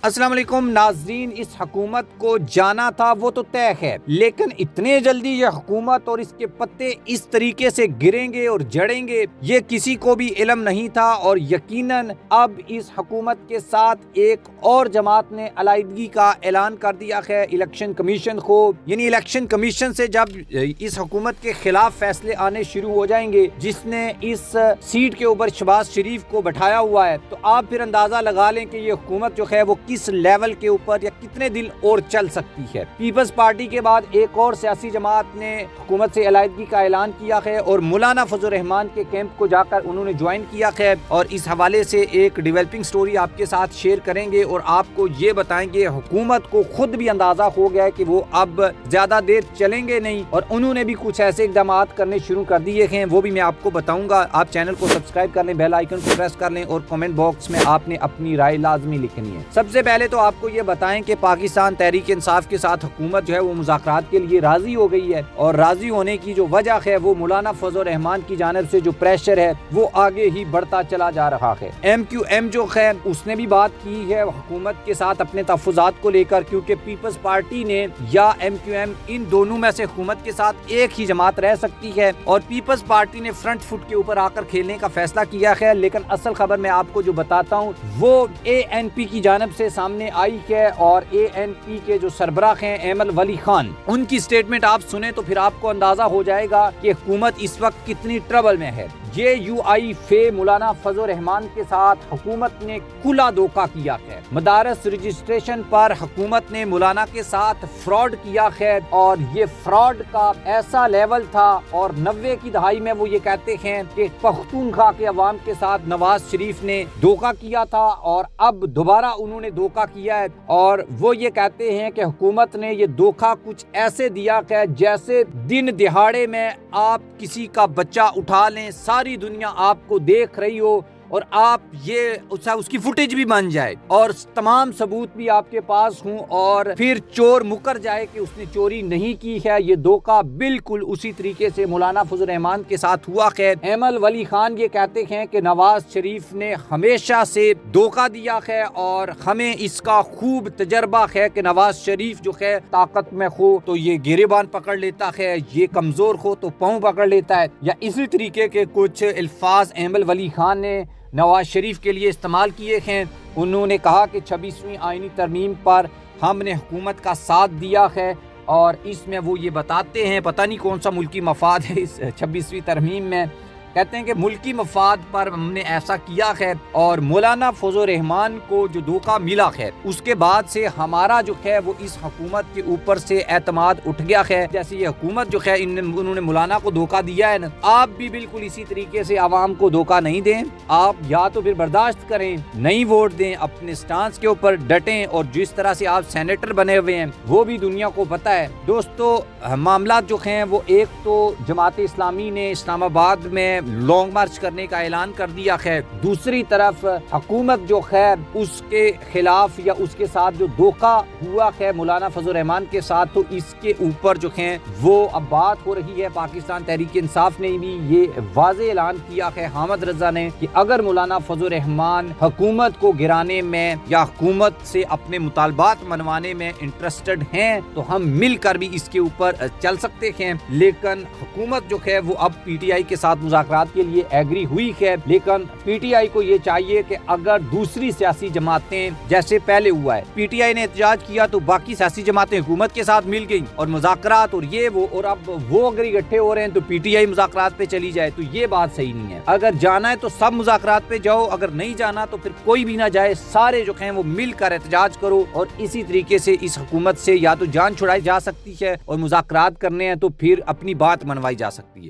अस्सलाम वालेकुम नाजरीन, इस हुकूमत को जाना था वो तो तय है, लेकिन इतने जल्दी ये हुकूमत और इसके पत्ते इस तरीके से गिरेंगे और जड़ेंगे ये किसी को भी इल्म नहीं था। और यकीनन अब इस हुकूमत के साथ एक और जमात ने अलाइदगी का ऐलान कर दिया है इलेक्शन कमीशन को। यानी इलेक्शन कमीशन से जब इस हुकूमत के खिलाफ फैसले आने शुरू हो जाएंगे जिसने इस सीट के ऊपर शहबाज शरीफ को बैठाया हुआ है, तो आप फिर अंदाजा लगा लें कि ये हुकूमत जो है वो किस लेवल के ऊपर या कितने दिन और चल सकती है। पीपल्स पार्टी के बाद एक और सियासी जमात ने हुकूमत से अलाइदगी का ऐलान किया है और मौलाना फजल रहमान के कैंप को जाकर उन्होंने ज्वाइन किया है। और इस हवाले से एक डेवलपिंग स्टोरी आपके साथ शेयर करेंगे और आपको ये बताएंगे हुकूमत को खुद भी अंदाजा हो गया है कि वो अब ज्यादा देर चलेंगे नहीं और उन्होंने भी कुछ ऐसे इकदाम करने शुरू कर दिए हैं, वो भी मैं आपको बताऊंगा। आप चैनल को सब्सक्राइब कर लें, बेल आइकन को प्रेस कर लें और कमेंट बॉक्स में आपने अपनी राय लाजमी लिखनी है। सबसे पहले तो आपको ये बताएं कि पाकिस्तान तहरीक इंसाफ के साथ हुकूमत जो है वो मुज़ाकरात के लिए राजी हो गई है और राजी होने की जो वजह है वो मौलाना फजल रहमान की जानिब से जो प्रेशर है वो आगे ही बढ़ता चला जा रहा है। MQM जो है उसने भी बात की है हुकूमत के साथ अपने तहफ़्फ़ुज़ात को लेकर, क्योंकि पीपल्स पार्टी ने या MQM इन दोनों में से हुकूमत के साथ एक ही जमात रह सकती है और पीपल्स पार्टी ने फ्रंट फुट के ऊपर आकर खेलने का फैसला किया है। लेकिन असल खबर मैं आपको जो बताता हूँ वो ANP की जानिब से सामने आई है और ANP के जो सरबराह हैं एमल वली खान, उनकी स्टेटमेंट आप सुने तो फिर आपको अंदाजा हो जाएगा कि हुकूमत इस वक्त कितनी ट्रबल में है। JUI फे मौलाना फजल रहमान के साथ हुकूमत ने खुला धोखा किया है। मदारस रजिस्ट्रेशन पर हुकूमत ने मौलाना के साथ फ्रॉड किया है और ये फ्रॉड का ऐसा लेवल था और 90 की दहाई में वो ये कहते हैं कि पख्तूनख्वा के अवाम के साथ नवाज शरीफ ने धोखा किया था और अब दोबारा उन्होंने धोखा किया है। और वो ये कहते हैं कि हुकूमत ने ये धोखा कुछ ऐसे दिया है जैसे दिन दिहाड़े में आप किसी का बच्चा उठा लें, सारी दुनिया आपको देख रही हो और आप ये उसकी फुटेज भी बन जाए और तमाम सबूत भी आपके पास हों और फिर चोर मुकर जाए कि उसने चोरी नहीं की है। ये धोखा बिल्कुल उसी तरीके से मौलाना फजल रहमान के साथ हुआ है। एमल वली खान ये कहते हैं कि नवाज शरीफ ने हमेशा से धोखा दिया है और हमें इसका खूब तजर्बा है कि नवाज शरीफ जो है ताकत में हो तो ये गिरेबान पकड़ लेता है, ये कमजोर हो तो पाँव पकड़ लेता है, या इसी तरीके के कुछ अल्फाज एमल वली खान ने नवाज शरीफ के लिए इस्तेमाल किए हैं। उन्होंने कहा कि 26वीं आईनी तरमीम पर हमने हुकूमत का साथ दिया है और इसमें वो ये बताते हैं पता नहीं कौन सा मुल्की मफाद है इस 26वीं तरमीम में। कहते हैं कि मुल्की मफाद पर हमने ऐसा किया है और मौलाना फजल रहमान को जो धोखा मिला है उसके बाद से हमारा जो है वो इस हुकूमत के ऊपर से एतमाद उठ गया है। जैसे ये हुकूमत जो है उन्होंने मौलाना को धोखा दिया है ना, आप भी बिल्कुल इसी तरीके से आवाम को धोखा नहीं दें। आप या तो फिर बर्दाश्त करें, नहीं वोट दें, अपने स्टांस के ऊपर डटें और जिस तरह से आप सेनेटर बने हुए हैं वो भी दुनिया को पता है। दोस्तों मामला जो हैं वो एक तो जमात इस्लामी ने इस्लामाबाद में लॉन्ग मार्च करने का ऐलान कर दिया है, दूसरी तरफ हुकूमत जो है उसके खिलाफ या उसके साथ जो धोखा हुआ है मौलाना फजल रहमान के साथ, तो इसके ऊपर जो है वो अब बात हो रही है। पाकिस्तान तहरीक इंसाफ ने भी ये वाज़ेह ऐलान किया है हामिद रजा ने कि अगर मौलाना फजल रहमान हुकूमत को गिराने में या हुकूमत से अपने मुतालबात मनवाने में इंटरेस्टेड हैं तो हम मिलकर भी इसके ऊपर चल सकते हैं। लेकिन हुकूमत जो है वो अब PTI के साथ मुज़ाकरात के लिए एग्री हुई है, लेकिन PTI को ये चाहिए कि अगर दूसरी सियासी जमातें जैसे पहले हुआ है PTI ने एहतजाज किया तो बाकी सियासी जमातें हुकूमत के साथ मिल गई और मुज़ाकरात और ये वो, और अब वो अगर इकट्ठे हो रहे हैं तो PTI मुज़ाकरात पे चली जाए, तो ये बात सही नहीं है। अगर जाना है तो सब मुज़ाकरात पे जाओ, अगर नहीं जाना तो फिर कोई भी ना जाए, सारे जो हैं वो मिलकर एहतजाज करो और इसी तरीके से इस हुकूमत से या तो जान छुड़ाई जा सकती है और मुज़ाकरात करने हैं तो फिर अपनी बात मनवाई जा सकती है।